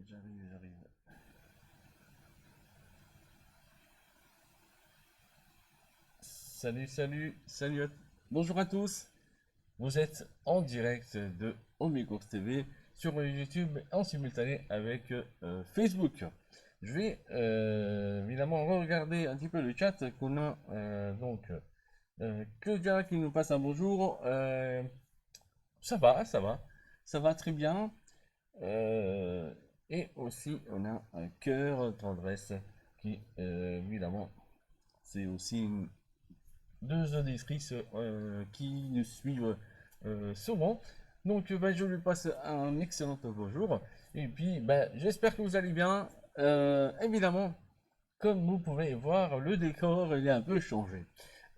J'arrive. Salut. Bonjour à tous. Vous êtes en direct de Omecours TV sur YouTube en simultané avec Facebook. Je vais évidemment regarder un petit peu le chat qu'on a. Claudia qui nous passe un bonjour. Ça va très bien. Euh, et aussi, on a un cœur tendresse qui, évidemment, c'est aussi deux auditrices qui nous suivent souvent. Donc, bah, je lui passe un excellent bonjour. Et puis, bah, j'espère que vous allez bien. Évidemment, comme vous pouvez voir, le décor il est un peu changé.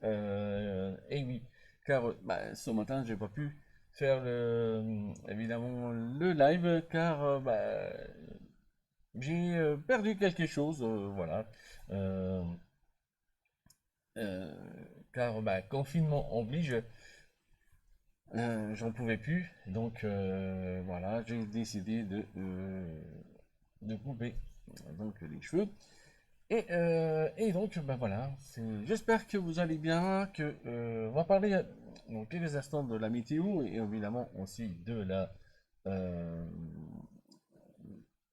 Et oui, car bah, ce matin, j'ai pas pu faire évidemment le live car j'ai perdu quelque chose, voilà. Euh, euh, Car bah, confinement oblige, j'en pouvais plus, donc voilà, j'ai décidé de couper donc les cheveux. Et donc, ben voilà, j'espère que vous allez bien, on va parler dans quelques instants de la météo et évidemment aussi euh,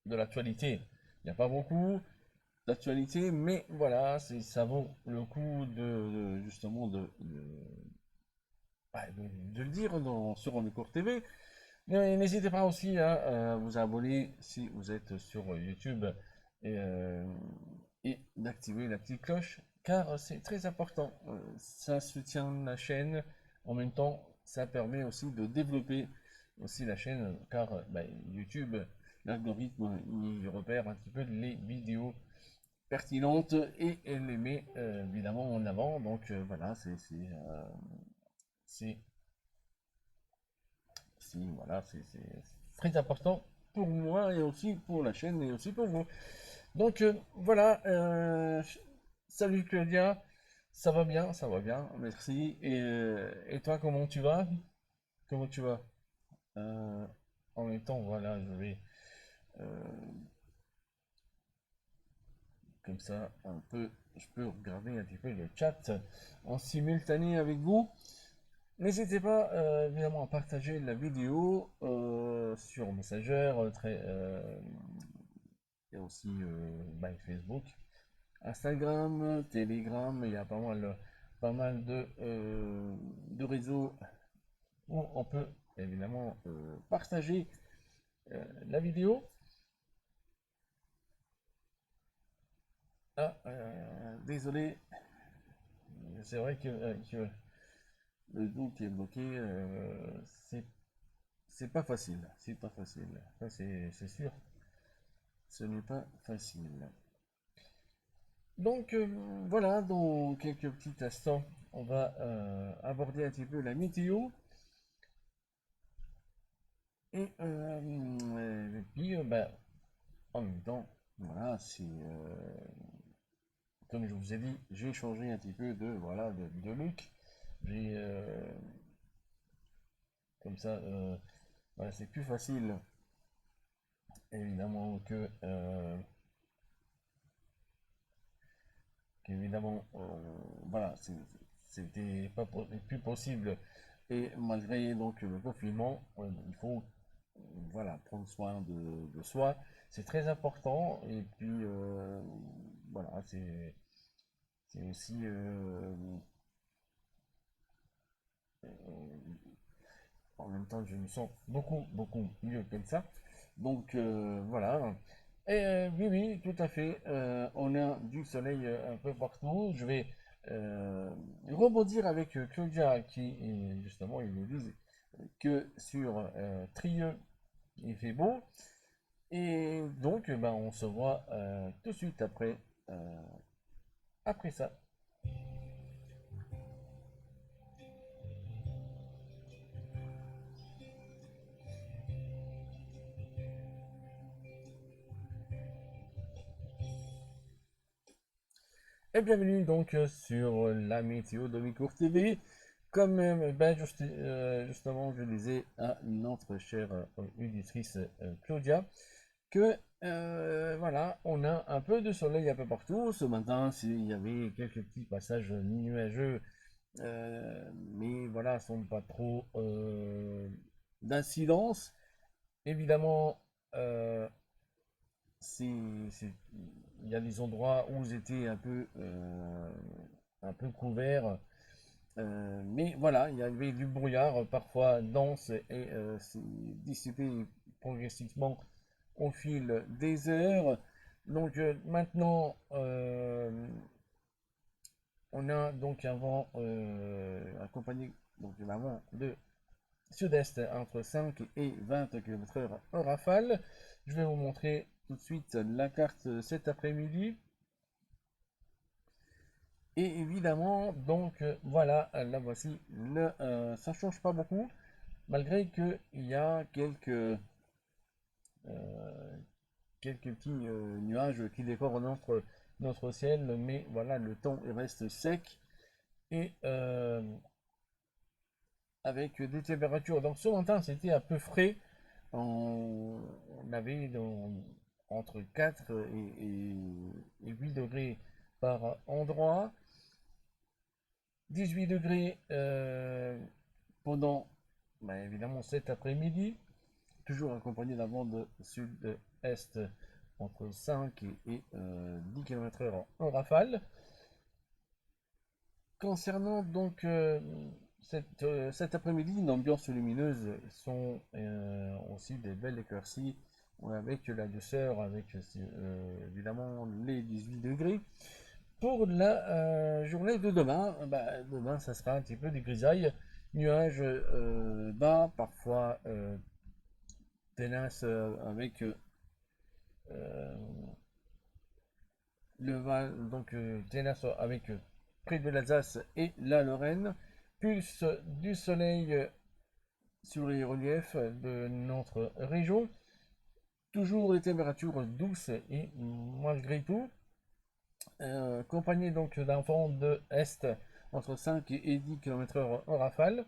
de l'actualité. Il n'y a pas beaucoup d'actualité, mais voilà, ça vaut le coup justement de le dire sur Omnicourt TV. N'hésitez pas aussi à vous abonner si vous êtes sur YouTube et, euh, et d'activer la petite cloche car c'est très important. Ça soutient la chaîne. En même temps, ça permet aussi de développer aussi la chaîne car YouTube, l'algorithme, il repère un petit peu les vidéos pertinentes et elle les met évidemment en avant. Donc voilà, c'est si, voilà, c'est très important pour moi et aussi pour la chaîne et aussi pour vous. Donc voilà, salut Claudia, ça va bien, merci. Et toi, comment tu vas? Comment tu vas? Euh, En même temps, voilà, je vais euh, comme ça un peu, je peux regarder un petit peu le chat en simultané avec vous. N'hésitez pas évidemment à partager la vidéo sur Messenger, il y a aussi Facebook, Instagram, Telegram, il y a pas mal de réseaux où on peut évidemment partager la vidéo. Désolé, c'est vrai que le doute est bloqué, c'est pas facile, c'est pas facile, ça c'est sûr, ce n'est pas facile. Donc voilà, dans quelques petits instants, on va aborder un petit peu la météo. Et puis, en même temps, voilà, comme je vous ai dit, j'ai changé un petit peu de look. J'ai comme ça, voilà, c'est plus facile, évidemment, qu'évidemment, voilà, c'était pas plus possible. Et malgré donc le confinement, il faut voilà, prendre soin de soi. C'est très important. Et puis, voilà, c'est aussi, en même temps, je me sens beaucoup mieux comme ça. Donc, voilà. Et oui, oui, tout à fait. On a du soleil un peu partout. Je vais euh, rebondir avec Claudia qui, justement, il nous dit que sur Trieux, il fait beau. Et donc, on se voit tout de suite après ça. Et bienvenue donc sur la météo de Micourt TV. Comme justement, je disais à notre chère auditrice Claudia, que voilà, on a un peu de soleil un peu partout. Ce matin, il y avait quelques petits passages nuageux, mais voilà, sont pas trop d'incidence. Évidemment, euh, il y a des endroits où j'étais un peu couvert. Mais voilà, il y avait du brouillard, parfois dense, et c'est dissipé progressivement au fil des heures. Donc maintenant, on a donc un vent accompagné donc d'un vent de sud-est entre 5 et 20 km/h en rafale. Je vais vous montrer tout de suite la carte cet après-midi. Et évidemment, donc voilà, la voici. Ça change pas beaucoup, malgré qu'il y a euh, quelques petits nuages qui décorent notre ciel, mais voilà, le temps il reste sec et avec des températures. Donc ce matin, c'était un peu frais. On avait entre 4 et 8 degrés par endroit. 18 degrés pendant, évidemment, cet après-midi, toujours accompagné d'un vent de sud-est entre 5 et 10 km/h en rafale. Concernant donc cet après-midi, une ambiance lumineuse sont aussi des belles éclaircies avec la douceur, avec évidemment les 18 degrés. Pour la journée de demain, demain ça sera un petit peu des grisailles, nuages bas, parfois tenaces avec le Val, donc tenaces avec près de l'Alsace et la Lorraine, plus du soleil sur les reliefs de notre région. Toujours des températures douces et malgré tout, accompagné donc d'un vent de est entre 5 et 10 km/h en rafale.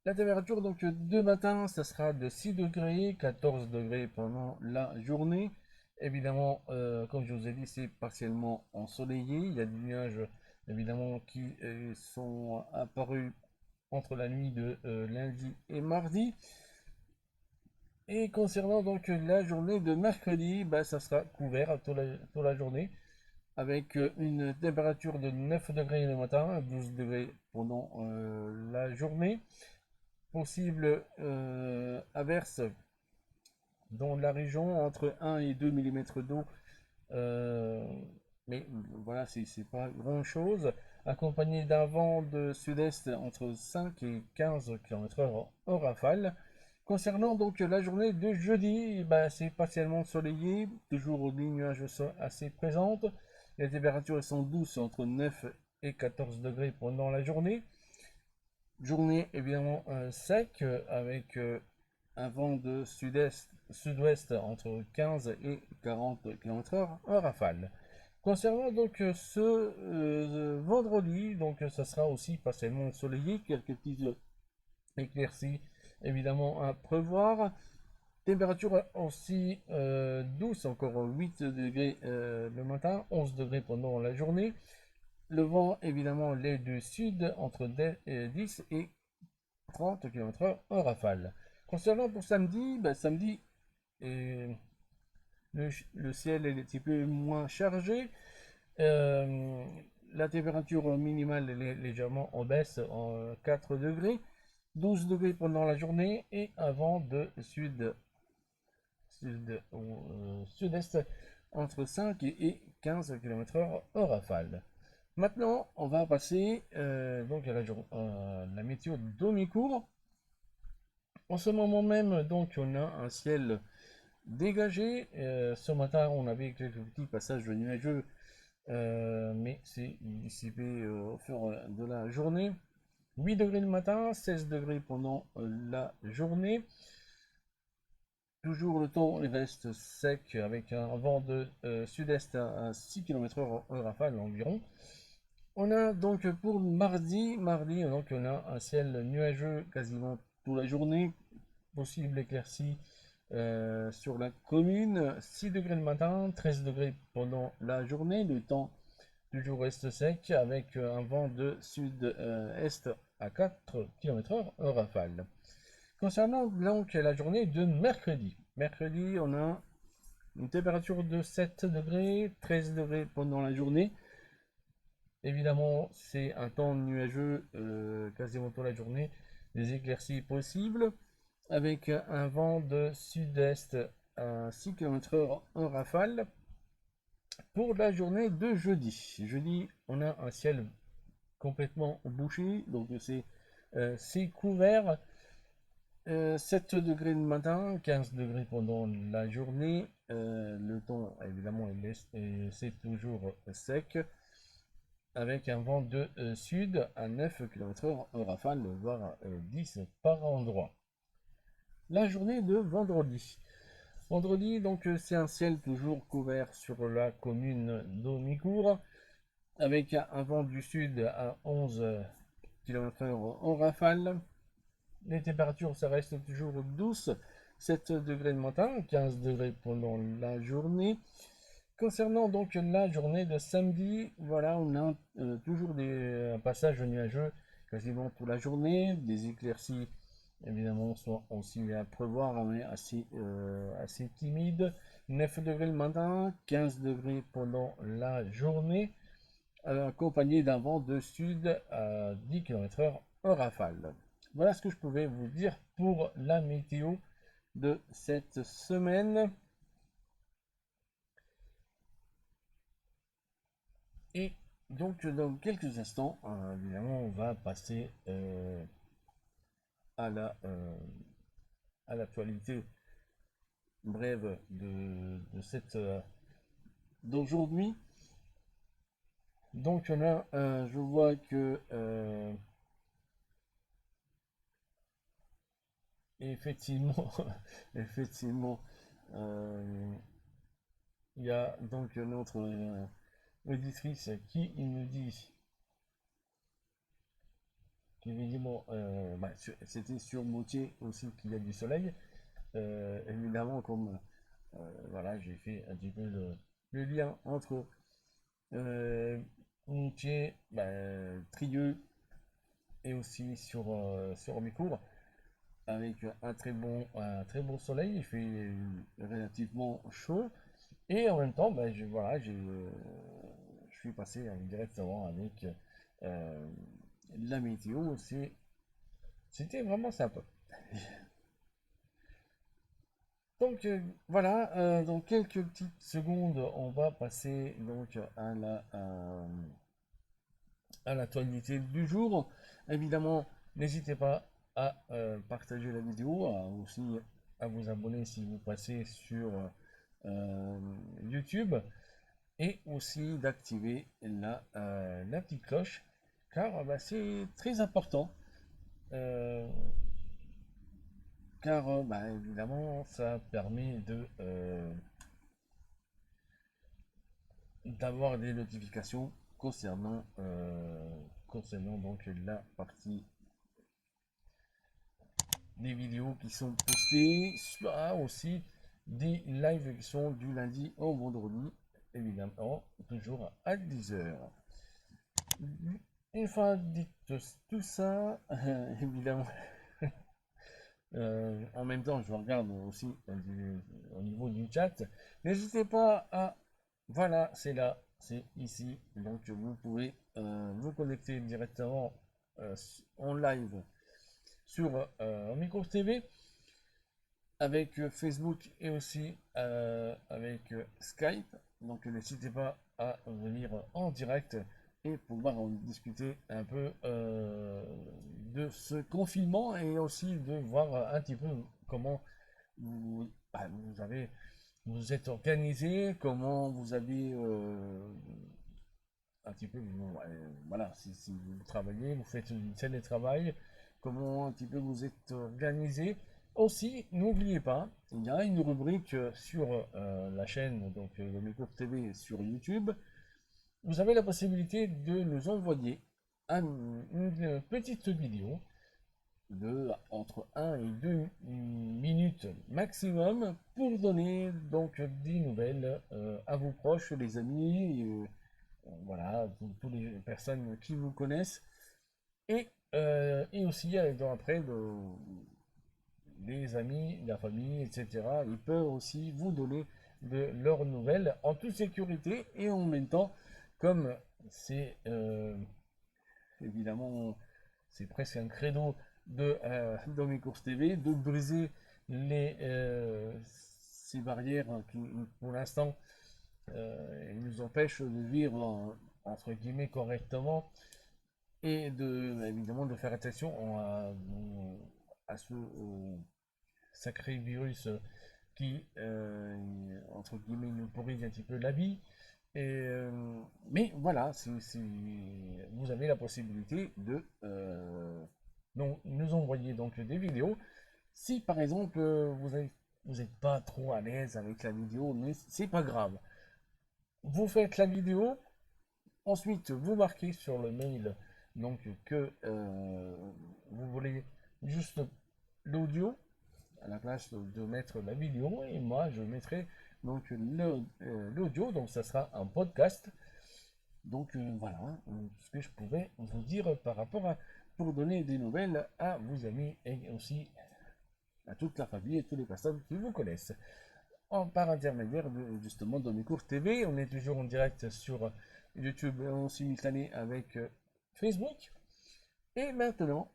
La température donc de matin, ça sera de 6 degrés, 14 degrés pendant la journée. Évidemment, comme je vous ai dit, c'est partiellement ensoleillé. Il y a des nuages évidemment qui sont apparus entre la nuit de lundi et mardi. Et concernant donc la journée de mercredi, ça sera couvert toute la journée avec une température de 9 degrés le matin, 12 degrés pendant la journée. Possible averse dans la région entre 1 et 2 mm d'eau. euh, mais voilà, c'est pas grand chose. Accompagné d'un vent de sud-est entre 5 et 15 km/h en rafale. Concernant donc la journée de jeudi, c'est partiellement soleillé, toujours des nuages sont assez présentes. Les températures sont douces entre 9 et 14 degrés pendant la journée. Journée évidemment sec avec un vent de sud-ouest entre 15 et 40 km/h en rafale. Concernant donc ce vendredi, donc ça sera aussi partiellement ensoleillé, quelques petites éclaircies évidemment à prévoir. Température aussi douce, encore 8 degrés le matin, 11 degrés pendant la journée. Le vent évidemment l'est du sud entre 10 et 30 km/h en rafale. Concernant pour samedi, samedi, euh, le ciel est un petit peu moins chargé. Euh, la température minimale est légèrement en baisse en 4 degrés. 12 degrés pendant la journée et un vent de sud-est entre 5 et 15 km/h en rafale. Maintenant, on va passer donc à la météo de mi-cours. En ce moment même, donc, on a un ciel dégagé. Ce matin, on avait quelques petits passages nuageux, mais c'est dissipé au fur de la journée. 8 degrés le matin, 16 degrés pendant la journée. Toujours le temps reste sec avec un vent de sud-est à 6 km/h en rafale environ. On a donc pour mardi, donc on a un ciel nuageux quasiment toute la journée, possible éclaircie sur la commune, 6 degrés le matin, 13 degrés pendant la journée. Le temps toujours reste sec avec un vent de sud-est à 4 km/h en rafale. Concernant donc la journée de mercredi. Mercredi, on a une température de 7 degrés, 13 degrés pendant la journée. Évidemment, c'est un temps nuageux quasiment toute la journée. Des éclaircies possibles avec un vent de sud-est à 6 km/h en rafale. Pour la journée de jeudi. Jeudi, on a un ciel complètement bouché, donc c'est couvert. 7 degrés le matin, 15 degrés pendant la journée. Le temps, évidemment, c'est toujours sec, avec un vent de sud à 9 km/h en rafale, voire 10 par endroit. La journée de vendredi. Vendredi, donc, c'est un ciel toujours couvert sur la commune d'Aumicourt, avec un vent du sud à 11 km/h en rafale. Les températures, ça reste toujours douce, 7 degrés le matin, 15 degrés pendant la journée. Concernant donc la journée de samedi, voilà, on a toujours un passage nuageux quasiment toute la journée, des éclaircies évidemment sont aussi à prévoir, mais assez timide. 9 degrés le matin, 15 degrés pendant la journée, accompagné d'un vent de sud à 10 km/h en rafale. Voilà ce que je pouvais vous dire pour la météo de cette semaine. Et donc dans quelques instants, évidemment, on va passer à à l'actualité brève de cette d'aujourd'hui. Donc là, je vois que effectivement, effectivement, euh, il y a donc notre auditrice qui nous dit qu'évidemment, bah, c'était sur Moutier aussi qu'il y a du soleil. Évidemment, comme voilà, j'ai fait un petit peu le lien entre Moutier, bah, Trieux et aussi sur Micourt, avec un très bon soleil. Il fait relativement chaud. Et en même temps, bah, voilà, je suis passé directement avec euh, la météo. C'était vraiment sympa. Donc voilà, dans quelques petites secondes, on va passer donc à l'actualité du jour. Évidemment, n'hésitez pas à partager la vidéo, aussi à vous abonner si vous passez sur euh, YouTube, et aussi d'activer la petite cloche, car bah, c'est très important. euh, Car bah, évidemment, ça permet d'avoir des notifications concernant donc la partie des vidéos qui sont postées, soit aussi des lives qui sont du lundi au vendredi, évidemment, toujours à 10 h. Une fois dit tout ça, évidemment, en même temps, je regarde aussi au niveau du chat. N'hésitez pas à... Voilà, c'est là, c'est ici. Donc, vous pouvez vous connecter directement en live sur Micro TV avec Facebook et aussi avec Skype. Donc, n'hésitez pas à venir en direct et pouvoir en discuter un peu de ce confinement et aussi de voir un petit peu comment vous êtes organisé, comment vous avez un petit peu, voilà, si vous travaillez, vous faites du télétravail, comment un petit peu vous êtes organisé. Aussi, n'oubliez pas, il y a une rubrique sur la chaîne, donc le Micro TV sur YouTube. Vous avez la possibilité de nous envoyer une petite vidéo entre 1 et 2 minutes maximum pour donner donc des nouvelles à vos proches, les amis, voilà, toutes les personnes qui vous connaissent. Et aussi, après, les amis, la famille, etc., ils peuvent aussi vous donner de leurs nouvelles en toute sécurité et en même temps, comme c'est évidemment, c'est presque un credo dans mes courses TV, de briser ces barrières qui, pour l'instant, nous empêchent de vivre, entre guillemets, correctement et évidemment de faire attention à ce sacré virus qui, entre guillemets, nous pourrit un petit peu la vie. Mais voilà, vous avez la possibilité de nous envoyer donc des vidéos. Si par exemple vous n'êtes pas trop à l'aise avec la vidéo, mais c'est pas grave. Vous faites la vidéo, ensuite vous marquez sur le mail donc que vous voulez juste l'audio à la place de mettre la vidéo, et moi je mettrai donc l'audio, donc ça sera un podcast. Donc voilà ce que je pouvais vous dire par rapport à, pour donner des nouvelles à vos amis et aussi à toute la famille et toutes les personnes qui vous connaissent. Par intermédiaire justement de mes cours TV, on est toujours en direct sur YouTube en simultané avec Facebook. Et maintenant,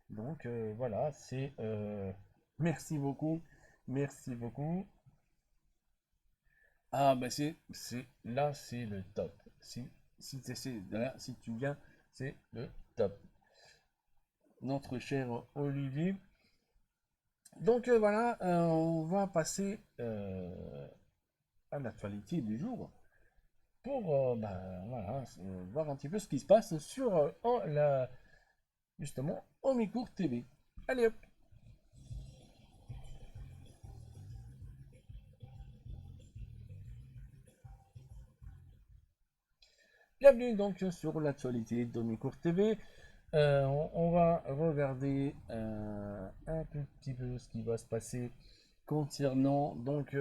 donc voilà, c'est merci beaucoup, merci beaucoup. Ah ben là c'est le top. Si tu viens, c'est le top. Notre cher Olivier. Donc voilà, on va passer à l'actualité du jour pour voilà, voir un petit peu ce qui se passe sur justement Omicourt TV. Allez hop. Bienvenue donc sur l'actualité d'Omicourt TV. On va regarder un petit peu ce qui va se passer concernant donc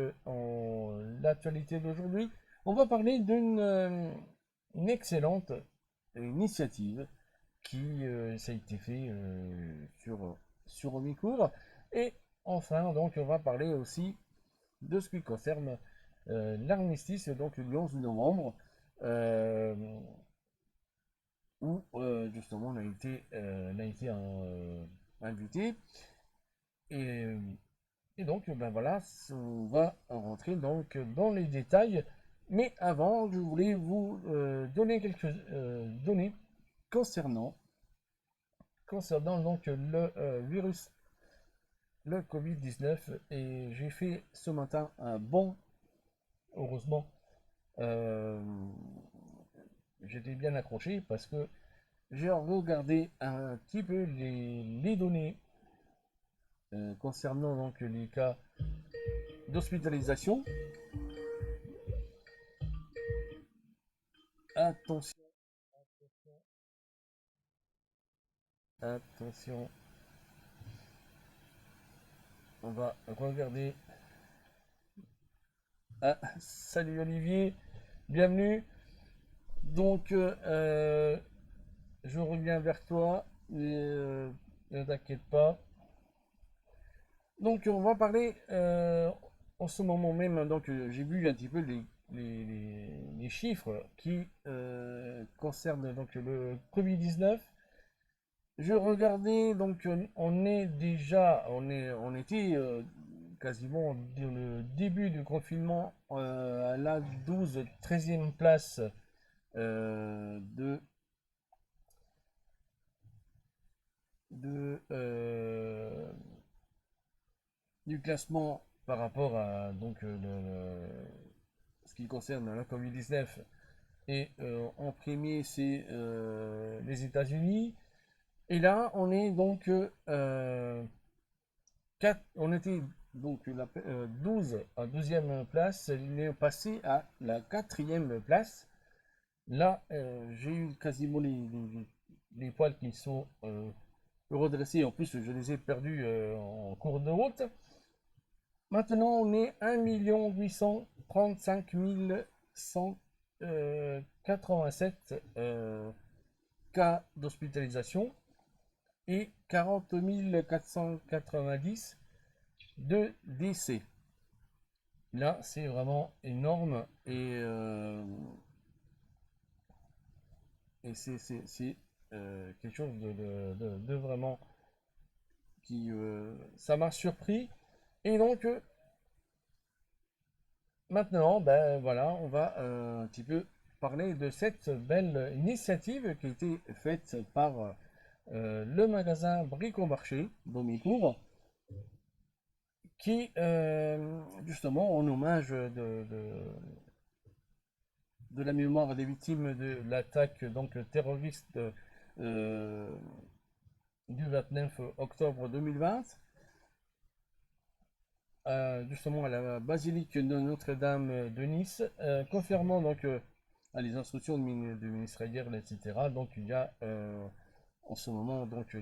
l'actualité d'aujourd'hui. On va parler d'une excellente initiative qui ça a été fait sur Omicourt. Et enfin, donc, on va parler aussi de ce qui concerne l'armistice, donc le 11 novembre, euh, où justement on a été invité. Et, et donc, ben voilà, on va rentrer donc dans les détails. Mais avant, je voulais vous donner quelques données concernant, concernant donc le virus, le Covid-19. Et j'ai fait ce matin un bon, heureusement, euh, j'étais bien accroché parce que j'ai regardé un petit peu les données concernant donc les cas d'hospitalisation. Attention, attention, on va regarder. Ah, salut Olivier, bienvenue. Donc, je reviens vers toi, ne t'inquiète pas. Donc, on va parler en ce moment même. Donc, j'ai vu un petit peu les chiffres qui concernent donc le Covid-19. Je regardais, donc, on était quasiment dans le début du confinement à la 13e place euh, de, de du classement par rapport à donc ce qui concerne la Covid-19. Et en premier, c'est les États-Unis. Et là, on est donc on était donc 12 à 12e place. Il est passé à la 4e place. Là, j'ai eu quasiment les poils qui sont redresser. En plus, je les ai perdus en cours de route. Maintenant, on est 1 835 187 cas d'hospitalisation et 40 490 de décès. Là, c'est vraiment énorme et c'est quelque chose de vraiment qui ça m'a surpris. Et donc maintenant, ben voilà, on va un petit peu parler de cette belle initiative qui a été faite par le magasin Bricomarché Domicourt, qui justement en hommage de la mémoire des victimes de l'attaque donc terroriste du 29 octobre 2020, justement à la basilique de Notre-Dame de Nice, confirmant donc à les instructions du ministre hier, etc. Donc il y a en ce moment donc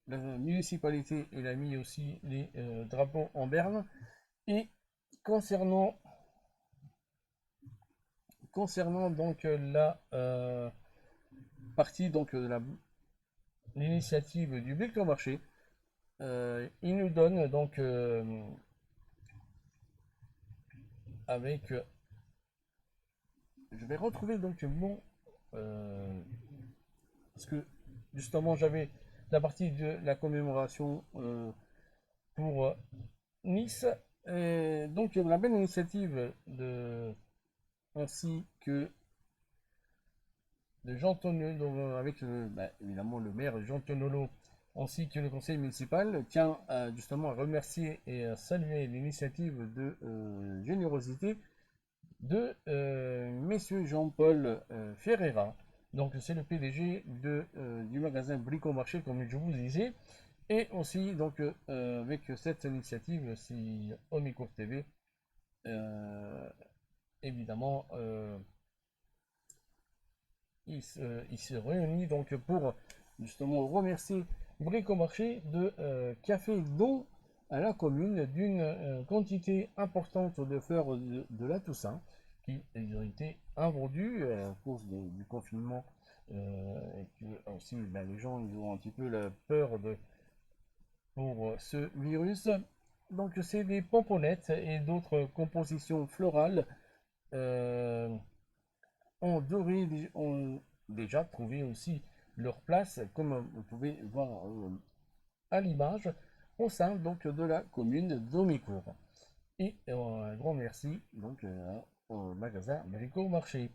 la municipalité elle a mis aussi les drapeaux en berne. Et concernant donc la partie donc de l'initiative du Bricomarché, il nous donne donc avec je vais retrouver donc mon parce que justement j'avais la partie de la commémoration pour Nice, et donc la belle initiative de ainsi que de Jean Tonolo avec évidemment le maire Jean Tonolo ainsi que le conseil municipal tient justement à remercier et à saluer l'initiative de générosité de messieurs Jean-Paul Ferreira. Donc c'est le PDG du magasin Bricomarché comme je vous disais. Et aussi donc avec cette initiative, si Omicourt TV évidemment il se réunit donc pour justement remercier Bricomarché qui a fait don à la commune d'une quantité importante de fleurs la Toussaint qui ont été invendues à cause du confinement, et que aussi les gens ils ont un petit peu la peur pour ce virus. Donc c'est des pomponnettes et d'autres compositions florales euh, ont déjà trouvé aussi leur place, comme vous pouvez voir à l'image, au sein donc de la commune d'Omicourt. Et un grand merci donc au magasin Bricomarché.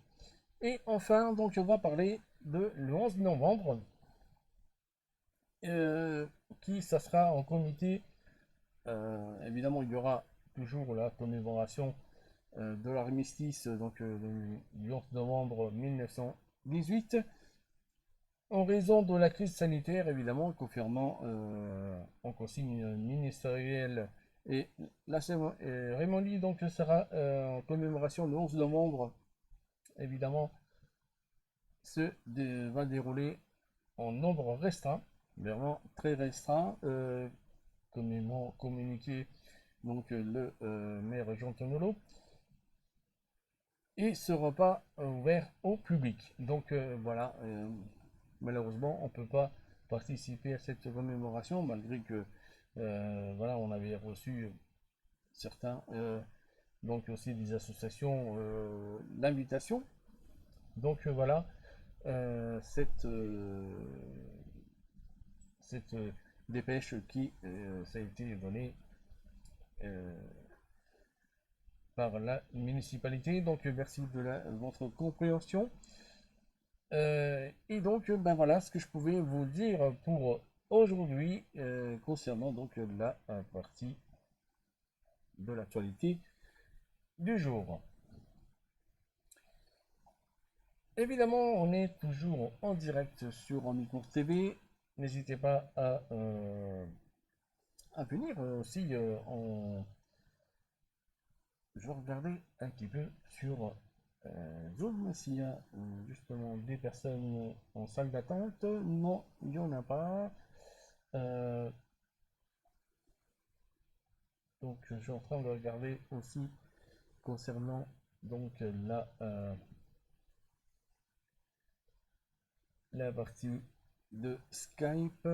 Et enfin, donc on va parler de le 11 novembre, qui ça sera en comité. Évidemment, il y aura toujours la commémoration de l'armistice donc du 11 novembre 1918. En raison de la crise sanitaire, évidemment, confirmant en consigne ministérielle et la cérémonie donc sera en commémoration le 11 novembre, évidemment, va dérouler en nombre restreint, vraiment très restreint, communiqué donc le maire Jean Tonolo, et ce repas ouvert au public. Donc voilà, malheureusement, on ne peut pas participer à cette commémoration, malgré que voilà, on avait reçu certains, donc aussi des associations, l'invitation. Donc voilà, cette dépêche qui ça a été donnée par la municipalité. Donc merci de votre compréhension. Et donc ben voilà ce que je pouvais vous dire pour aujourd'hui concernant donc la partie de l'actualité du jour. Évidemment, on est toujours en direct sur Omicourt TV. N'hésitez pas à venir aussi je vais regarder un petit peu sur Zoom, s'il y a justement des personnes en salle d'attente. Non, il n'y en a pas. Euh, donc je suis en train de regarder aussi concernant donc la partie de Skype.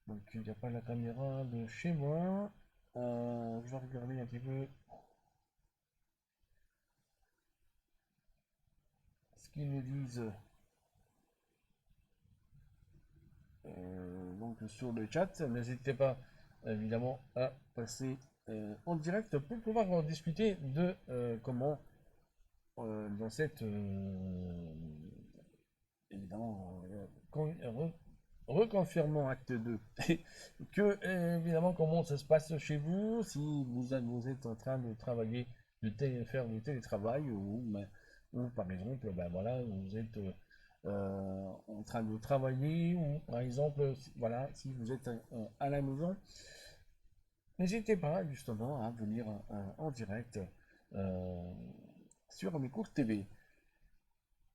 Donc il n'y a pas la caméra de chez moi. Je vais regarder un petit peu ce qu'ils nous disent donc sur le chat. N'hésitez pas évidemment à passer en direct pour pouvoir en discuter de comment dans cette évidemment reconfirmant acte 2 que évidemment comment ça se passe chez vous si vous êtes en train de travailler faire du télétravail ou par exemple ben voilà vous êtes en train de travailler ou par exemple voilà si vous êtes à la maison, n'hésitez pas justement à venir en direct euh, sur Amicourt TV.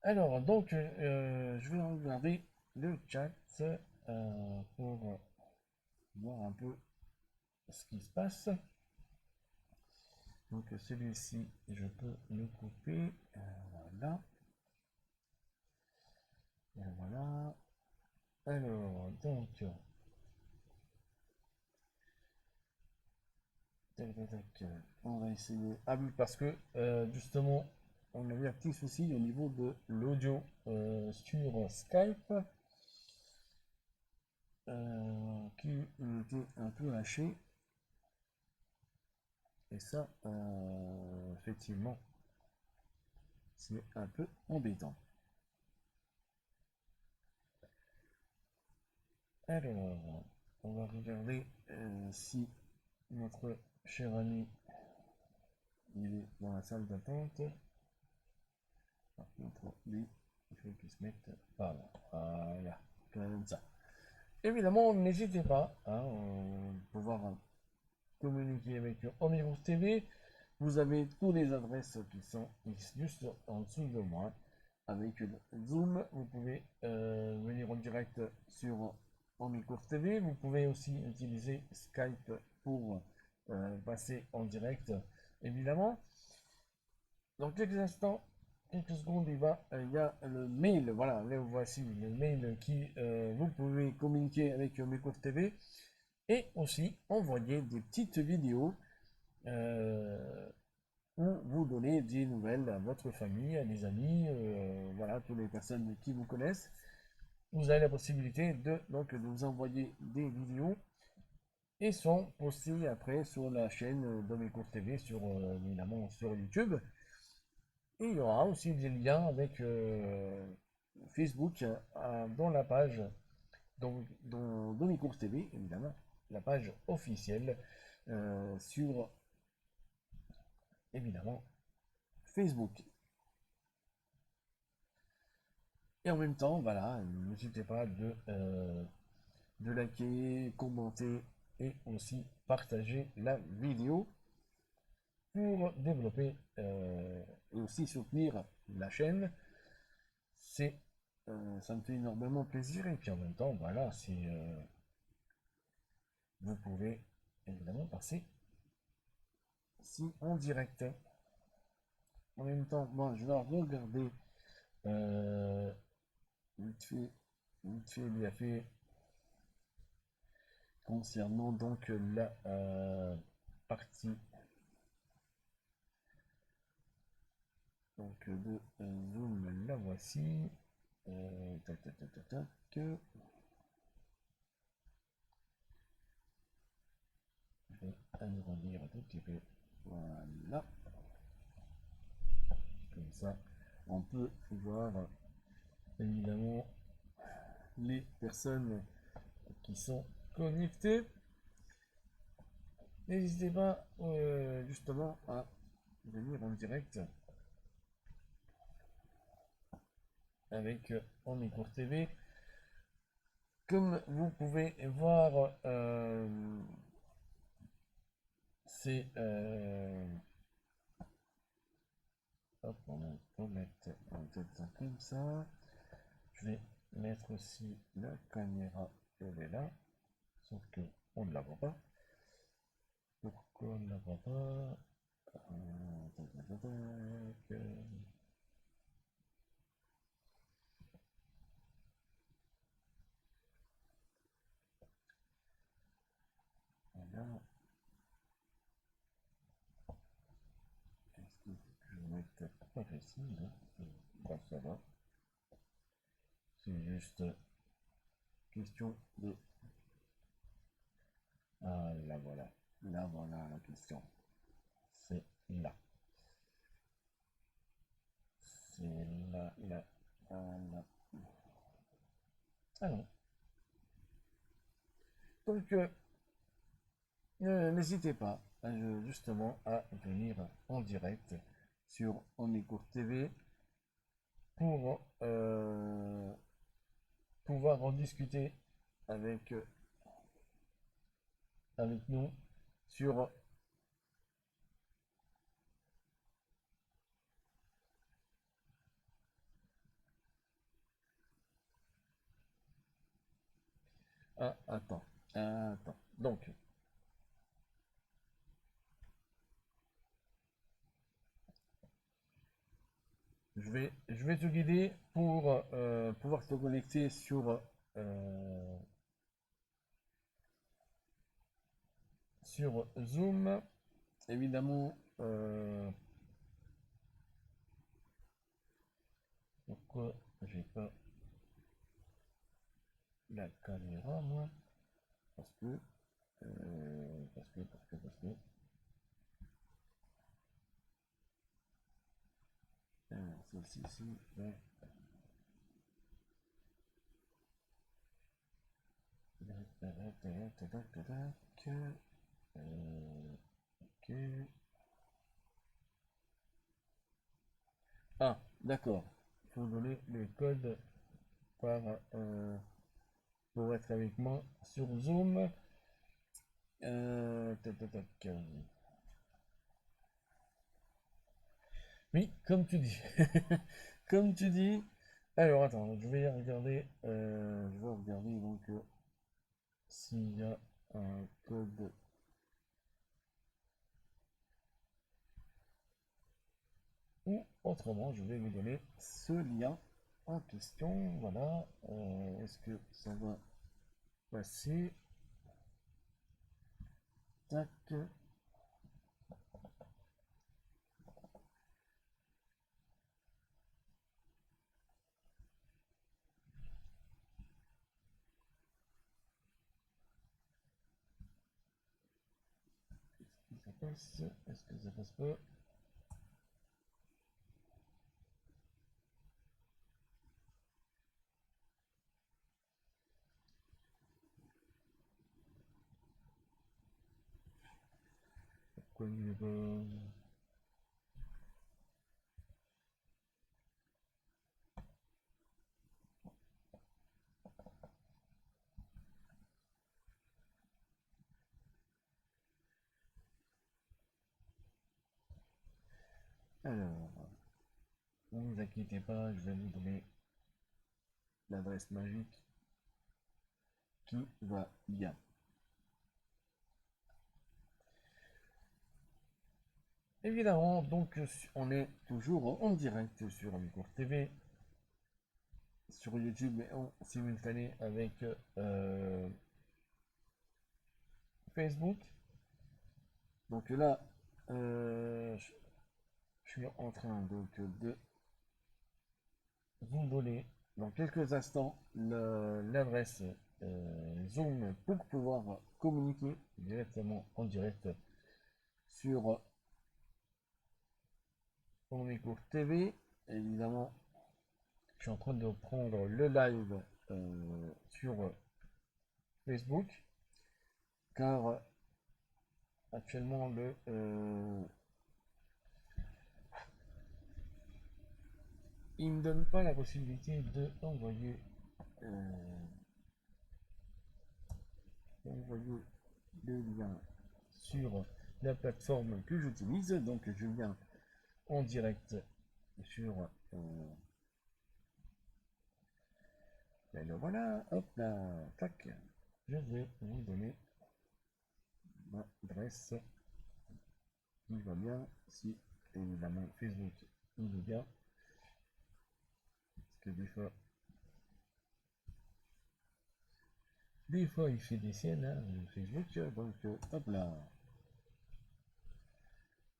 Alors, donc, je vais regarder le chat pour voir un peu ce qui se passe. Donc, celui-ci, je peux le couper. Voilà. Et voilà. Alors, donc, on va essayer. Ah oui, parce que justement, on avait un petit souci au niveau de l'audio sur Skype qui était un peu haché. Et ça, effectivement, c'est un peu embêtant. Alors, on va regarder si notre cher ami il est dans la salle d'attente. Par contre, lui, il faut qu'il se mette par là. Voilà, comme ça. Évidemment, n'hésitez pas à pouvoir communiquer avec Omnibus TV. Vous avez toutes les adresses qui sont juste en dessous de moi. Avec Zoom, vous pouvez venir en direct sur Omnicourt TV. Vous pouvez aussi utiliser Skype pour passer en direct, évidemment. Dans quelques instants, quelques secondes, il y a le mail. Voilà, là voici le mail qui vous pouvez communiquer avec Omnicourt TV et aussi envoyer des petites vidéos euh, ou vous donner des nouvelles à votre famille, à des amis, voilà, toutes les personnes qui vous connaissent. Vous avez la possibilité de nous envoyer des vidéos et sont postées après sur la chaîne Domécourt TV, évidemment sur YouTube. Et il y aura aussi des liens avec Facebook dans la page dans Domécourt TV, évidemment, la page officielle sur évidemment Facebook. Et en même temps, voilà, n'hésitez pas de liker, commenter et aussi partager la vidéo pour développer et aussi soutenir la chaîne. Ça me fait énormément plaisir et puis en même temps, voilà, si vous pouvez évidemment passer si en direct. En même temps, moi je vais regarder euh, vite fait, bien fait concernant donc la partie donc de Zoom, la voici. Tac, tac, tac, tac, tac. Je vais agrandir un tout petit peu. Voilà. Comme ça, on peut voir évidemment les personnes qui sont connectées. N'hésitez pas justement à venir en direct avec Omnicourt TV. Comme vous pouvez voir, c'est hop, on peut mettre ça comme ça. Je vais mettre aussi la caméra, elle est là, sauf que on ne la voit pas. Pourquoi on ne la voit pas? Voilà. Est-ce que je vais mettre pas facile? Bah, ça va. C'est juste question de. Ah, là voilà. Là voilà la question. C'est là. C'est là, là, là. Ah non. Donc, n'hésitez pas justement à venir en direct sur Omnicourt TV pour pouvoir en discuter avec, avec nous sur. Ah, attends, attends. Donc, je vais te guider pour pouvoir te connecter euh, sur Zoom. Évidemment, pourquoi j'ai pas la caméra, moi? Parce que, parce que, celle-ci, ici, ouais. Ok. Ah, d'accord. Il faut donner le code par, pour être avec moi sur Zoom. Tac, tac, tac. Oui, comme tu dis. Comme tu dis. Alors, attends, je vais regarder donc s'il y a un code. Ou autrement, je vais vous donner ce lien en question. Voilà. Est-ce que ça va passer? Tac. Est-ce que ça passe? Est-ce que ça passe pas? Pourquoi il est pas. Alors, ne vous inquiétez pas, je vais vous donner l'adresse magique qui va bien. Évidemment, donc on est toujours en direct sur Amicourt TV, sur YouTube et en simultané avec Facebook. Donc là, je suis en train donc de vous donner dans quelques instants l'adresse Zoom pour pouvoir communiquer directement en direct sur Amicourt TV. Évidemment, je suis en train de prendre le live sur Facebook car actuellement il ne me donne pas la possibilité de d'envoyer le lien sur la plateforme que j'utilise. Donc je viens en direct sur ben le voilà, hop là, tac, je vais vous donner l'adresse qui va bien, si évidemment Facebook il veut bien, parce que des fois il fait des siennes, hein, Facebook, donc hop là,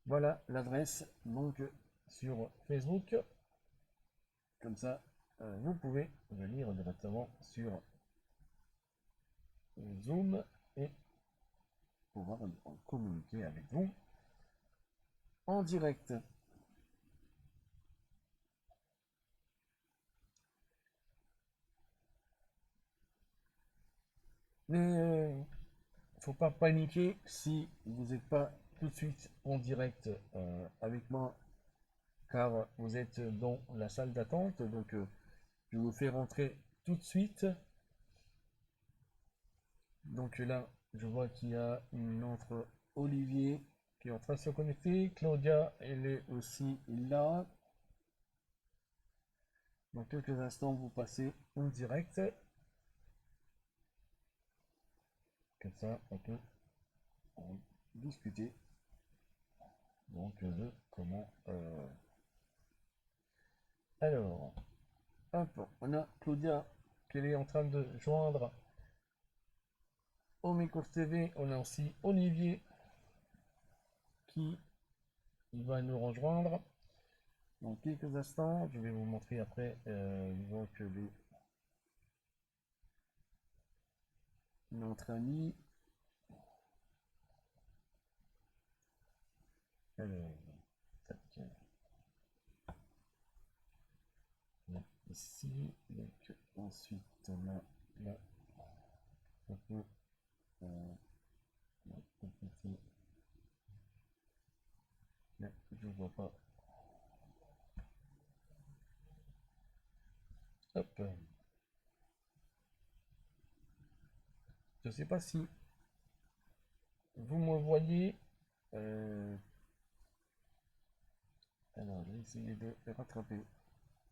voilà l'adresse donc sur Facebook, comme ça vous pouvez venir directement sur Zoom et pouvoir communiquer avec vous en direct. Mais faut pas paniquer si vous n'êtes pas tout de suite en direct avec moi, car vous êtes dans la salle d'attente. Donc je vous fais rentrer tout de suite. Donc là, je vois qu'il y a une autre Olivier qui est en train de se connecter. Claudia, elle est aussi là. Dans quelques instants, vous passez en direct. Comme ça, on peut en discuter. Donc de comment... Alors, hop, on a Claudia qui est en train de joindre au Micro TV. On a aussi Olivier qui va nous rejoindre dans quelques instants. Je vais vous montrer après donc notre ami. Alors, tac, ici, donc ensuite on a là, on peut compléter. Là, je vois pas. Hop. Je sais pas si vous me voyez. Alors, je vais essayer de rattraper.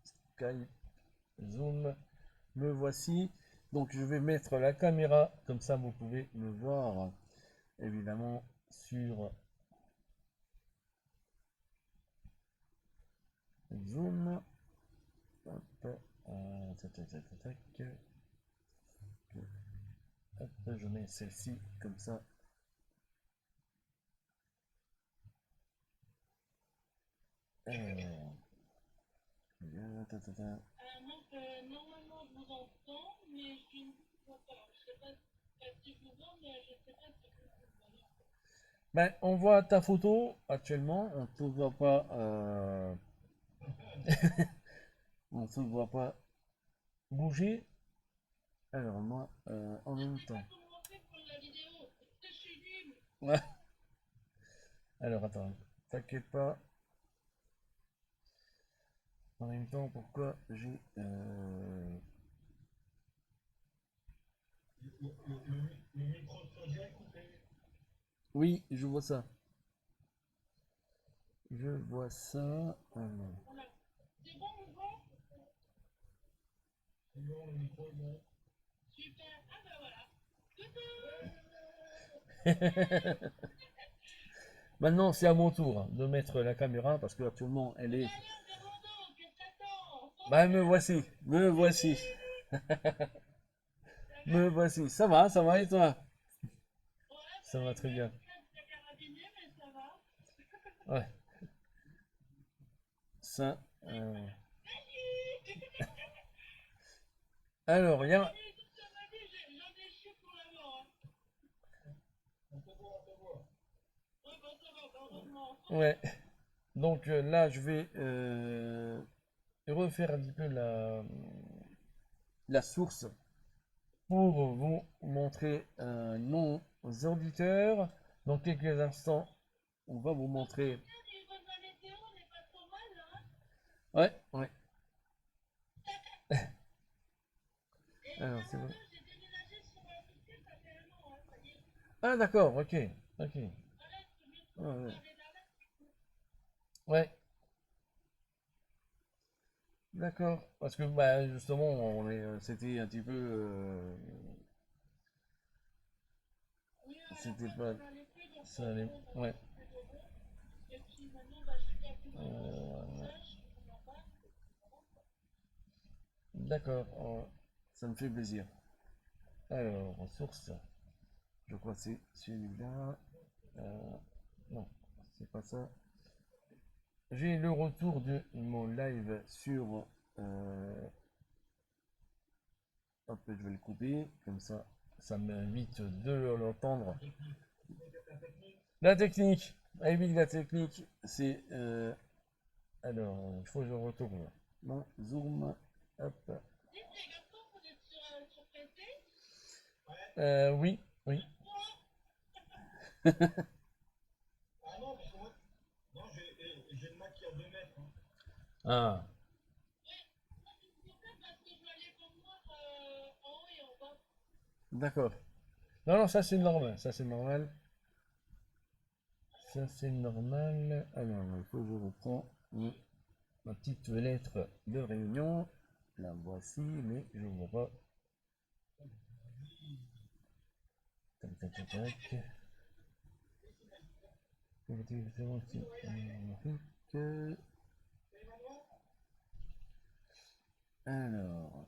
Skype, Zoom, me voici. Donc, je vais mettre la caméra, comme ça vous pouvez me voir évidemment sur Zoom. Hop, tac, tac, tac, tac, tac. Hop, je mets celle-ci comme ça. Alors, normalement, je vous entends, mais je ne vous vois pas. Je ne sais pas si je vous vois, mais je ne sais pas si vous voyez. ben, on voit ta photo actuellement, on ne te voit pas, on te voit pas bouger. Alors moi, en Je ne même sais pas temps. comment on fait pour la vidéo. Je suis nulle. Ouais. Alors attends, t'inquiète pas. En même temps, pourquoi j'ai le micro de Claudia est coupé. Oui, je vois ça. Je vois ça. Voilà. C'est bon, on voit. C'est bon, le micro est bon. Super. Ah ben voilà. Coucou. Maintenant, c'est à mon tour de mettre la caméra parce que actuellement, elle est. Allez, on est rando. Qu'est-ce que t'attends? Bah, me voici, me voici, Ça va? me voici. Ça va et toi? Ouais, Ça va très bien. crème de carabinier, mais ça va. Ouais, ça. Alors, il y a. Allez, toute ma vie, j'en ai chié pour l'amour. On te voit, on te voit. Ouais, bah ça va, heureusement. Ouais. Donc là, je vais refaire un petit peu la source pour vous montrer nos auditeurs. Dans quelques instants, on va vous montrer. Niveau de la météo, on n'est pas trop mal, hein. Ouais, ouais. Et Alors, c'est bon. Fernando, j'ai déménagé sur un dossier, ça fait un an, hein, ça y est. Ah, d'accord, ok. Ok. Voilà, je me Ouais, trouve ouais. dans les arrêts. Ouais. D'accord. Parce que bah, justement, c'était un petit peu. Oui, à la C'était fois pas. ça n'allait plus, donc Ça allait. on a Ouais. fait plus de mots. Et puis maintenant, bah, je suis pas plus dedans, je suis comme Euh, ça, je suis comme ça. d'accord. Ça me fait plaisir. Alors, ressources. Je crois que c'est celui-là. Euh, non, c'est pas ça. J'ai le retour de mon live sur. Hop, je vais le couper. Comme ça m'invite de l'entendre. La technique. Ah oui, la technique, c'est. Alors, il faut que je retourne. Mon zoom. Hop. Dites les garçons, vous êtes sur PC? Oui, oui. Ah non, parce que moi, non, j'ai une Mac qui a 2 mètres. Hein. Ah, Moi, c'est pour ça parce que je dois les voir en haut et en bas. d'accord. Non, non, ça c'est normal. Ça c'est normal. Ça c'est normal. Alors, il faut que je reprends ma petite lettre de réunion. La voici, mais je vois pas. Tac, tac, tac, tac. Alors,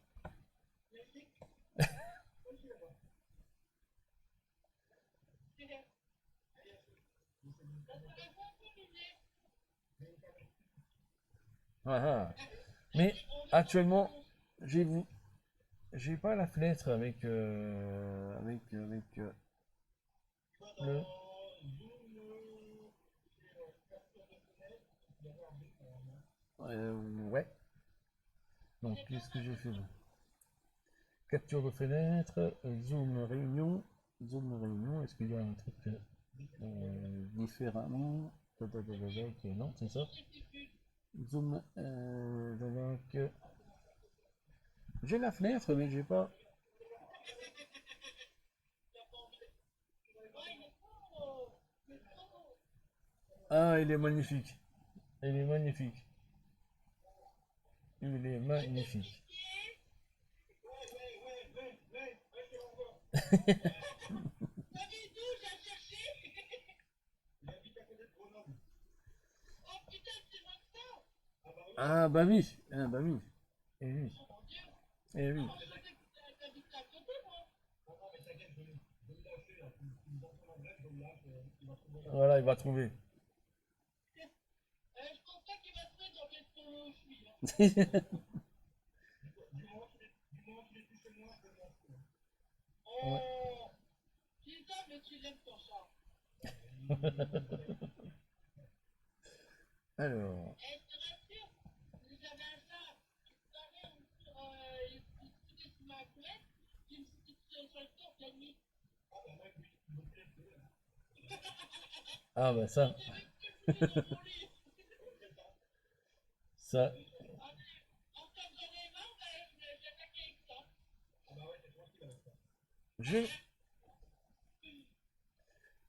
ah, ah. Mais actuellement, j'ai vu, j'ai pas la fenêtre avec Tu vois, le. dans Zoom, c'est capture de fenêtre, il y avait un écran. Ouais. Donc, qu'est-ce que j'ai fait là? Capture de fenêtre, zoom réunion. Est-ce qu'il y a un truc différemment? Ok, non, c'est ça. Zoom, donc, j'ai la fenêtre, mais j'ai pas. Ah, il est magnifique. Il est magnifique. Il est magnifique. David, d'où j'ai cherché? Il habite à côté de Grenoble. Oh putain, c'est Maxence! Ah, bah oui. Ah, bah oui. Et oui. Oh mon dieu! Et oui. Moi, je pensais que t'habitais à côté, moi! Non, non, mais t'inquiète, je vais le lâcher là. Tu me donnes ton adresse, je le lâche, il va trouver. Voilà, il va trouver. Je pense pas qu'il va trouver dans quel polo je suis. Hein. Du moment qu'il est plus chez moi, je le lâche. Ouais. Oh! Putain, mais tu l'aimes ton chat! Alors. Eh, je te rassure, vous avez un chat qui se barrait sur, il se foutait sous ma couette, puis il me foutait sur le corps la nuit. Ah bah moi, il me plaît plus là. Ah, bah ça. C'est même plus foutu dans mon lit. Ça. Allez, en quand j'en ai marre, ben, je l'attaque avec ça. Ah bah ouais, c'est tranquille avec ça. Je.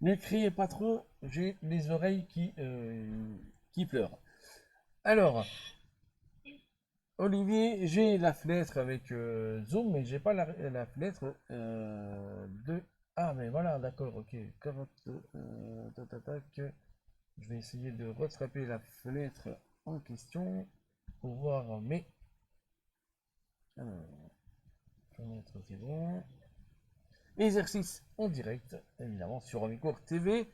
Ne criez pas trop, j'ai les oreilles qui pleurent. Alors, Olivier, j'ai la fenêtre avec Zoom, mais j'ai pas la fenêtre de. Ah, mais voilà, d'accord, ok. Carotte, tac, tac, tac. Je vais essayer de rattraper la fenêtre en question pour voir mes. Alors, fenêtre, c'est bon. Exercice en direct, évidemment, sur Amicourt TV,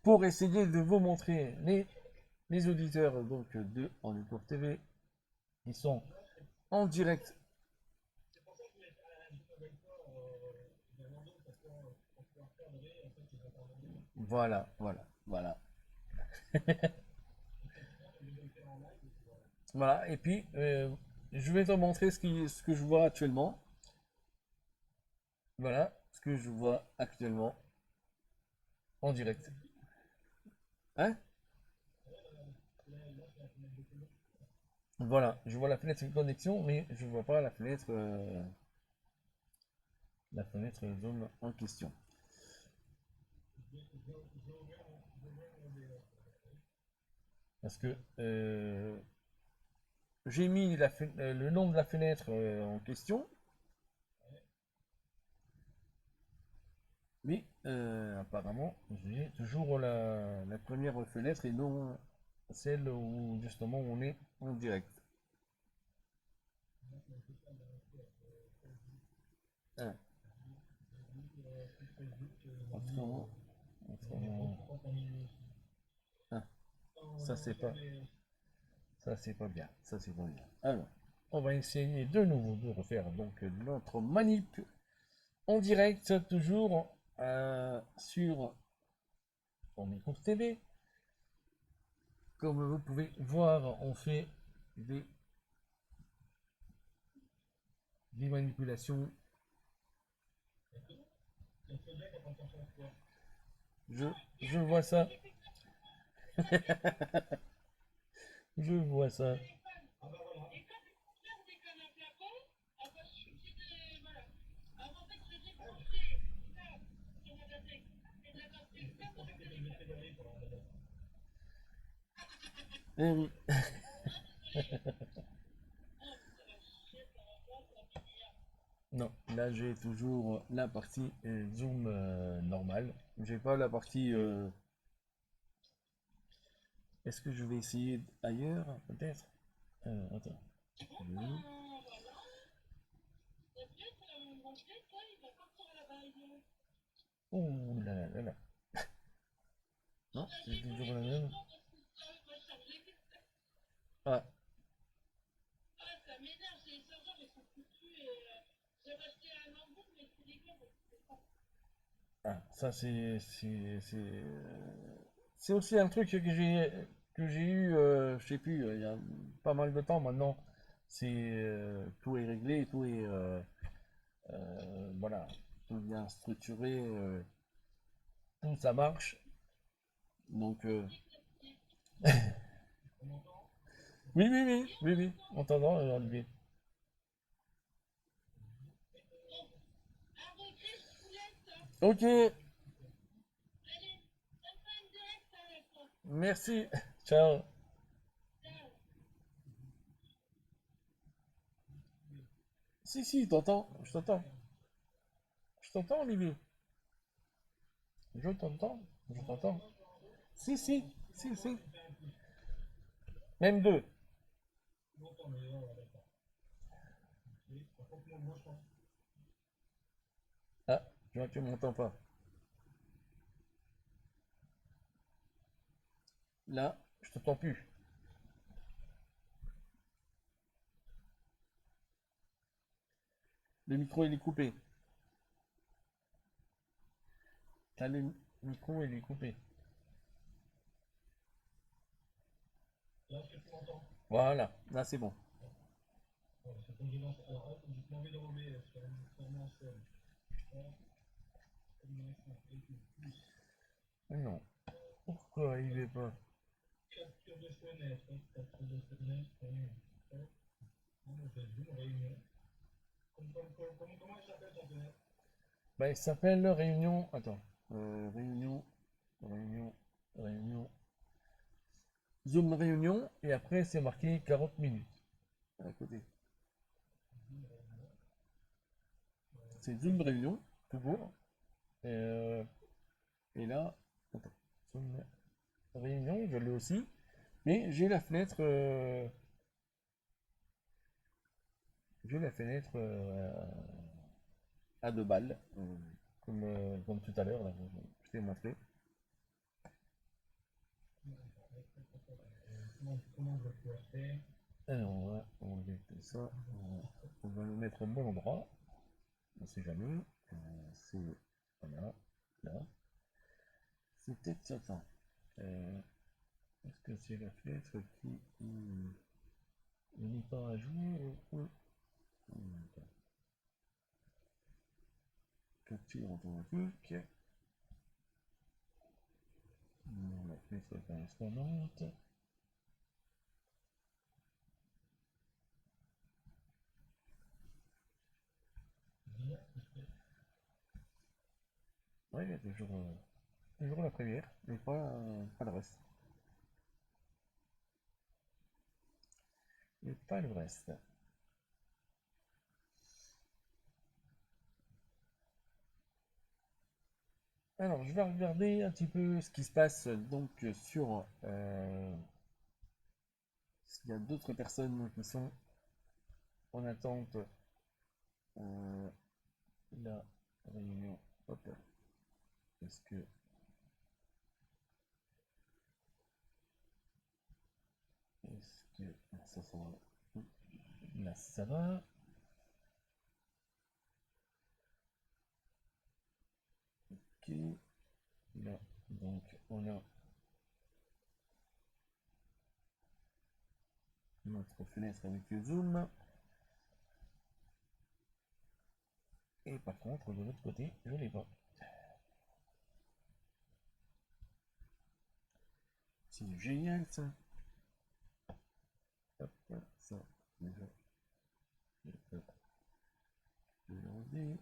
pour essayer de vous montrer les auditeurs donc, de Amicourt TV. Ils sont en direct. C'est pour ça que je voulais faire un Zoom avec toi, Fernando, parce qu'on peut encadrer, en fait, les intervenants. Voilà, voilà, voilà. Voilà, et puis je vais te montrer ce que je vois actuellement. Voilà, ce que je vois actuellement en direct. Hein? Voilà, je vois la fenêtre de connexion, mais je vois pas la fenêtre Zoom en question. Parce que j'ai mis le nom de la fenêtre en question. Mais apparemment, j'ai toujours la première fenêtre et non celle où justement on est en direct. Ah, autrement, autrement, ah, ça c'est pas, ça c'est pas bien, ça c'est pas bien. Alors, on va essayer de nouveau de refaire donc notre manip en direct toujours sur Omnicourt TV. Comme vous pouvez voir, on fait des manipulations. Je, je vois ça. Je vois ça. Ah bah voilà. Et quand les compteurs déconnent un plafond, ah bah, je suis obligée de. Voilà. Alors en fait, je l'ai branché là, sur ma tablette. Et de la batterie, Je ça, dans pensais le que t'étais obligé de téléphone. pédaler pour la date. Eh oui. Ah, désolé. Ah, putain, la chier, ça va pas, ça va finir. Non, là j'ai toujours la partie zoom normale. J'ai pas la partie. Est-ce que je vais essayer ailleurs peut-être? Attends. Bon, Oui. ben, voilà. La pièce, mon pièce, là, il va partir à la base. Ouh là là là là. Non, Bah, c'est j'ai volé toujours la deux même. jours parce que ça m'a chargé. Ah, Ah, ça m'énerve, c'est les serveurs, ils sont foutus et j'avais acheté un notebook, mais c'est des gars, c'est pas. ah, ça c'est aussi un truc que j'ai eu, je sais plus, il y a pas mal de temps maintenant. C'est tout est réglé, tout est voilà, tout bien structuré, tout ça marche. Donc On m'entend? oui oui oui oui oui, en attendant Olivier. Bon, à regret, je vous laisse. Hein. Ok, Allez, ça me fait une direct à la fin. merci, ciao. Ciao. Si si, t'entends, je t'entends Olivier, je t'entends. Si si si si, même deux. Longtemps, mais ouais, ouais, d'accord. Ok. Par contre, moi, je pense. Ah, tu m'entends pas. Là, je t'entends plus. Le micro, il est coupé. Là, le micro, il est coupé. Là, est-ce que tu m'entends? Voilà, là, c'est bon. Ouais, c'est faut que je lance. Alors, hop, je m'en vais de rouler sur mon seul. Hop, combinaison avec plus. Non. Pourquoi il est pas? Capture de fenêtre, hop, capture de fenêtre. Hop, on fait Zoom, réunion. Comment elle s'appelle ta fenêtre? Bah, il s'appelle Réunion. Attends. Réunion. Réunion. Réunion. Zoom réunion. Et après, c'est marqué 40 minutes. À côté. C'est Zoom réunion. Tout court. Et là. Attends. Zoom réunion, je l'ai aussi. Mais j'ai la fenêtre. J'ai la fenêtre à 2 balles. Comme tout à l'heure, là, je t'ai montré. Comment je vais pouvoir faire? Alors, on va enlever tout ça. On va le mettre au bon endroit. On sait jamais. C'est. Voilà. Là. C'est peut-être ça. Attends. Est-ce que c'est la fenêtre qui n'est pas à jouer attends. Capture automatique. Non, la fenêtre correspondante. Oui, il y a toujours la première, mais pas le reste. et pas le reste. Alors, je vais regarder un petit peu ce qui se passe donc sur s'il y a d'autres personnes qui sont en attente la réunion. Hop. Est-ce que ça va? Là, ça va. Ok. Là, donc on a notre fenêtre avec le zoom. Et par contre, de l'autre côté, je l'ai pas. C'est génial ça. Hop, ça, déjà. Je peux l'enlever.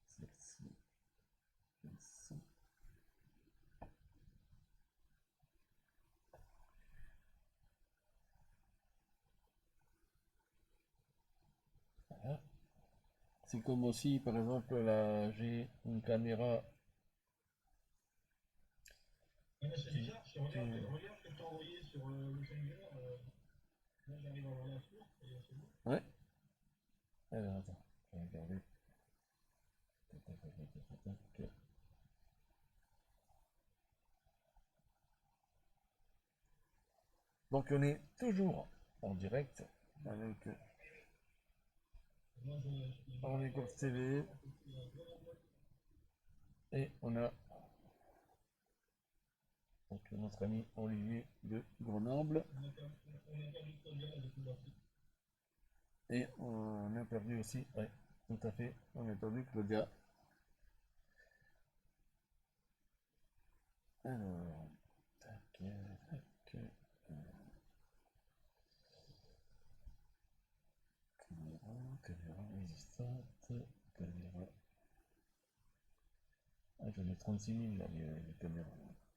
Celle-ci, ici. Voilà. C'est comme aussi, par exemple, là, j'ai une caméra. Non, mais c'est bizarre, parce que regarde ce que tu as envoyé sur le Messenger. Là, j'arrive à voir la source et c'est bon. Ouais. Alors, attends, je vais regarder. Donc, on est toujours en direct avec Moi, Orléans TV et on a donc notre ami Olivier de Grenoble on a perdu Claudia depuis la suite. et on a perdu aussi, ouais, tout à fait, on a perdu Claudia. Alors, tac, tac, caméra résistante, caméra. Ah, j'en ai 36 000 là, les caméras.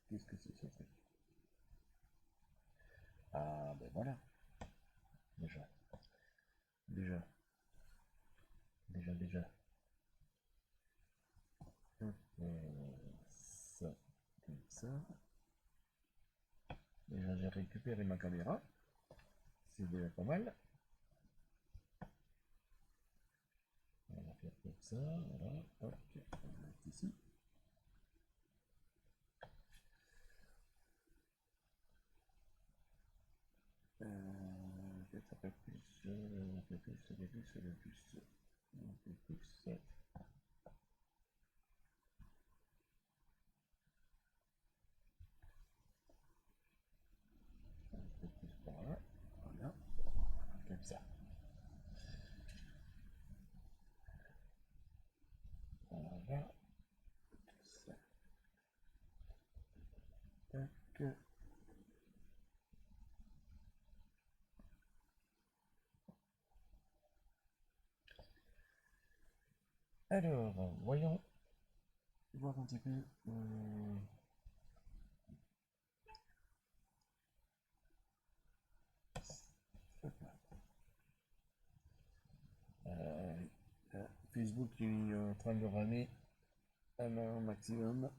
Qu'est-ce que c'est ce truc? Ah, ben voilà, déjà, déjà, déjà. Ça, comme ça. Déjà, j'ai récupéré ma caméra. C'est déjà pas mal. On va faire comme ça. Voilà. Hop. On va mettre ici. Peut-être un peu plus. Un peu plus. Un peu plus. Un peu plus. Un peu plus. Un peu plus par là. Voilà. Comme ça. Voilà. Ça. Tac. Alors, voyons. Voir un petit peu. Facebook est en train de ramer un maximum.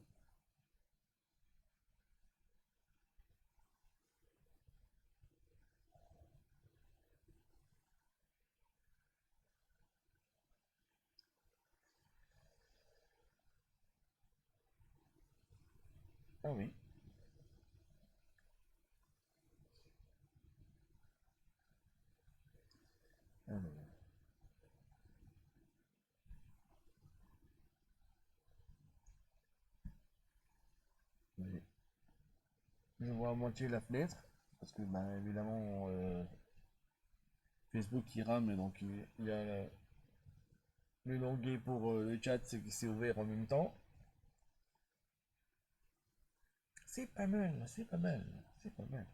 Ah oui. Alors, je vois à moitié la fenêtre parce que bah, évidemment Facebook qui rame donc il y a le l'onglet pour le chat qui s'est ouvert en même temps. C'est pas mal, c'est pas mal, c'est pas mal.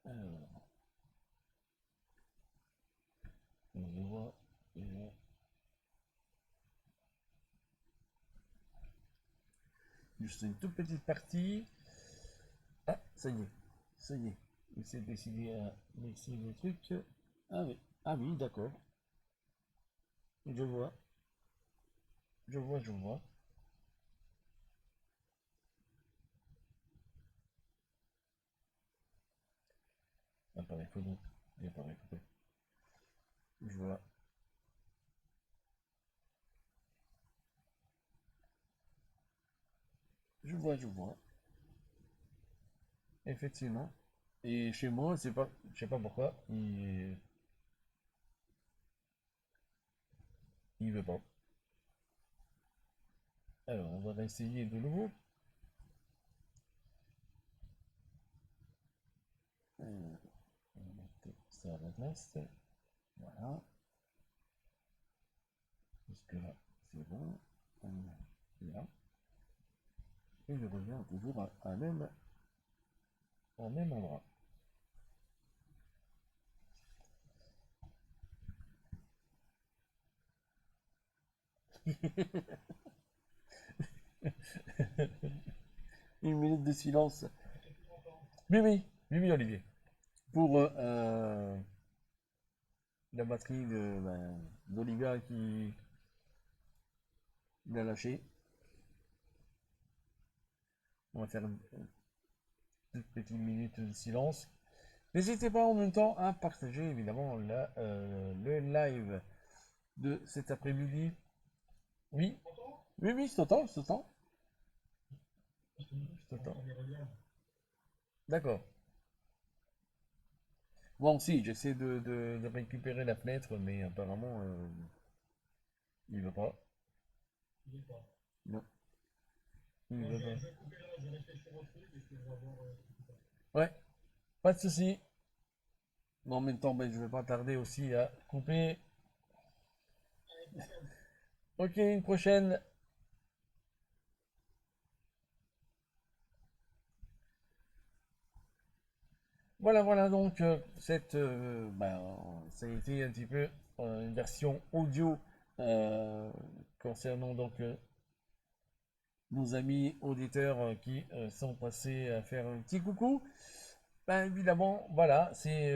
Alors, juste une toute petite partie. Ah, ça y est, ça y est. Il s'est décidé à laisser le truc. Ah oui, d'accord. Je vois, je vois. Appareil photo et appareil photo. Je vois. Je vois. Effectivement. Et chez moi, c'est pas, je sais pas pourquoi, il veut pas. Alors, on va essayer de nouveau. On va mettre ça à la place. Voilà. Jusque là, c'est bon. Là. Et je reviens toujours au même endroit. Une minute de silence. Oui, oui, oui, oui, Olivier. Pour la batterie d'Olivia qui l'a lâché. On va faire une petite minute de silence. N'hésitez pas en même temps à partager évidemment le live de cet après-midi. Oui, oui, oui, je t'entends, je t'entends. Je t'entends. D'accord. Moi aussi, j'essaie de récupérer la fenêtre, mais apparemment, il veut pas. Non, il veut pas. Ouais, pas de souci. Mais en même temps, ben, je vais pas tarder aussi à couper. Ok, une prochaine. Voilà, voilà, donc ça a été un petit peu une version audio euh, concernant donc nos amis auditeurs qui sont passés à faire un petit coucou. Ben, évidemment, voilà, c'était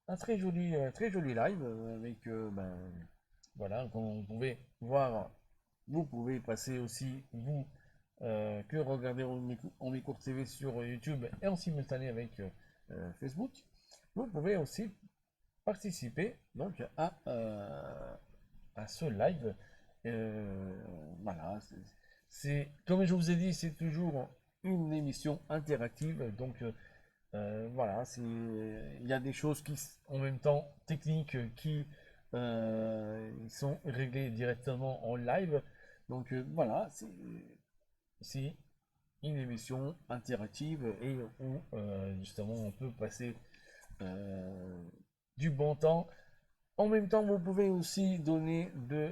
un très joli live avec, voilà, comme on pouvait voir, vous pouvez passer aussi, vous, que regarder Omicourt TV sur YouTube et en simultané avec Facebook. Vous pouvez aussi participer donc à ce live. Voilà, comme je vous ai dit, c'est toujours une émission interactive. Donc voilà, il y a des choses qui, en même temps, techniques qui sont réglées directement en live. Donc voilà, c'est une émission interactive et où justement on peut passer euh, du bon temps. En même temps, vous pouvez aussi donner de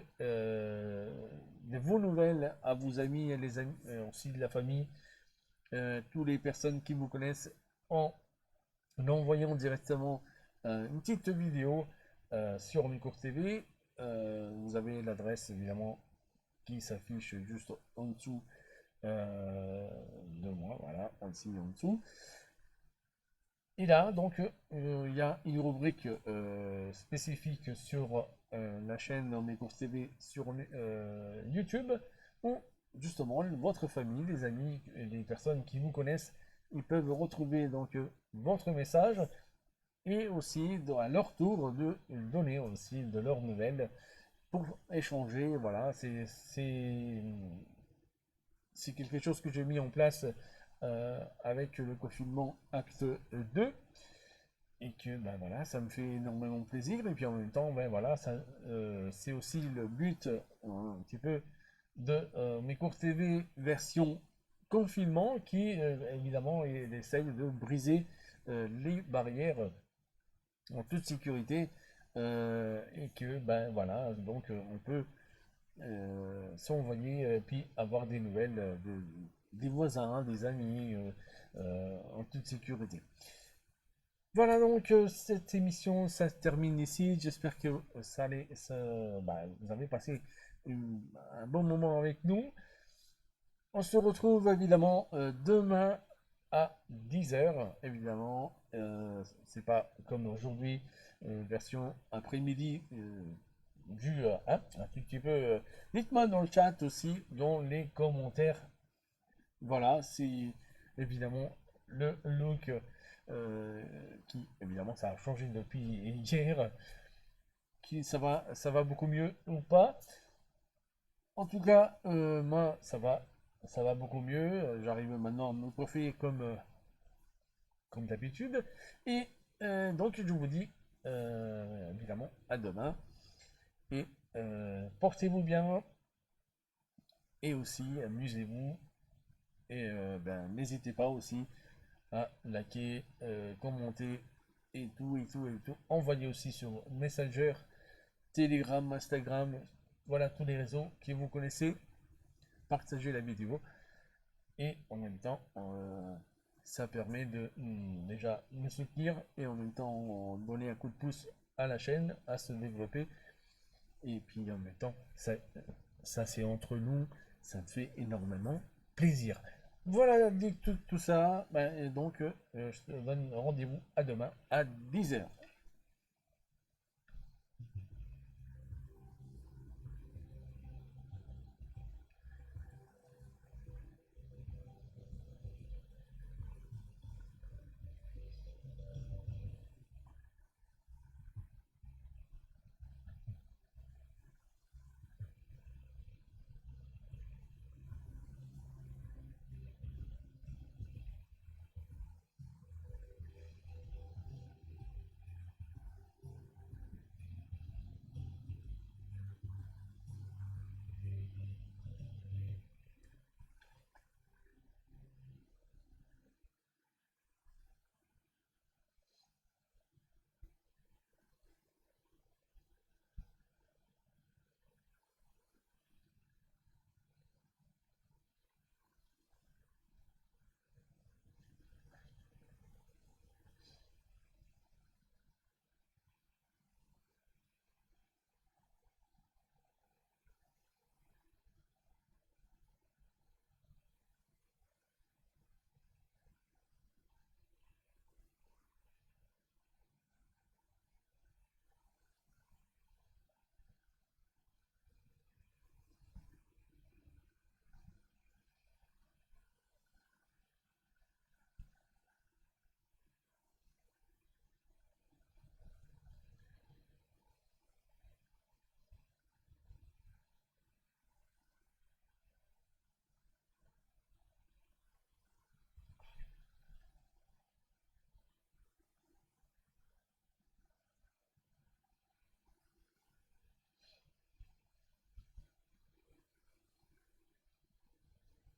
vos nouvelles à vos amis, et les amis aussi de la famille, toutes les personnes qui vous connaissent en envoyant directement une petite vidéo sur Micourt TV. Vous avez l'adresse évidemment qui s'affiche juste en dessous de moi, voilà, ici en dessous. Et là, donc, il y a une rubrique spécifique sur la chaîne Micourt TV sur YouTube où justement votre famille, les amis, les personnes qui vous connaissent, ils peuvent retrouver donc votre message et aussi à leur tour de donner aussi de leurs nouvelles pour échanger. Voilà, c'est quelque chose que j'ai mis en place avec le confinement acte 2 et que ben voilà, ça me fait énormément plaisir et puis en même temps, ben voilà, c'est aussi le but un petit peu de mes cours TV version confinement qui évidemment essaye de briser les barrières en toute sécurité et que ben voilà donc on peut s'envoyer puis avoir des nouvelles des voisins, des amis en toute sécurité. Voilà donc cette émission ça se termine ici. J'espère que vous avez passé un bon moment avec nous. On se retrouve évidemment demain à 10h. Évidemment, c'est pas comme aujourd'hui, version après-midi. Un tout petit peu. Dites-moi dans le chat aussi, dans les commentaires. Voilà, c'est évidemment le look qui, évidemment, ça a changé depuis hier. Ça va beaucoup mieux ou pas. En tout cas, moi, ça va beaucoup mieux. J'arrive maintenant à me coiffer comme d'habitude. Et donc, je vous dis évidemment à demain. Et portez-vous bien. Et aussi, amusez-vous. Et n'hésitez pas aussi à liker, commenter et tout, et tout, et tout. Envoyez aussi sur Messenger, Telegram, Instagram, voilà tous les réseaux que vous connaissez. Partagez la vidéo. Et en même temps, ça permet de déjà me soutenir et en même temps donner un coup de pouce à la chaîne, à se développer. Et puis en même temps, ça c'est entre nous, ça me fait énormément plaisir. Voilà, dit tout ça, et donc je te donne rendez-vous à demain à 10h.